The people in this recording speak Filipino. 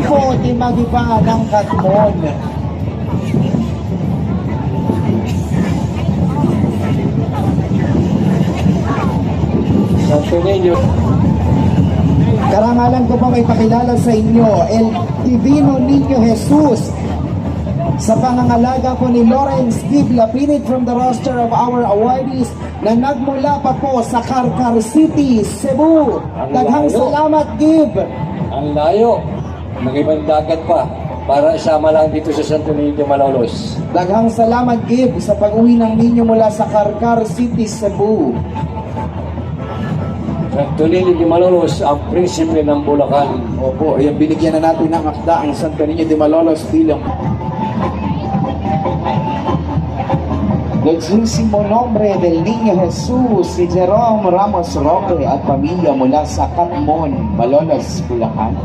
po di magiba ng Katmon. Santo Niño. Karangalan ko po may pakilala sa inyo, El Divino Niño Jesus. Sa pangangalaga po ni Lawrence Gibb Lapinit from the roster of our awardees na nagmula pa po sa Carcar City, Cebu. Daghang salamat, Gibb. Ang layo. Nag-ibang dagat pa para isama lang dito sa Santo Niño, Malolos. Daghang salamat, Gibb, sa pag-uwi ng ninyo mula sa Carcar City, Cebu. Santo Niño de Malolos, ang prinsipe ng Bulacan. Opo, ayan, binigyan na natin ng akda ang Santo Niño de Malolos bilang Dulcísimo nombre del Niño Jesus, si Jerome Ramos Roque at pamilya mula sa Katmon, Malolos, Bulacan.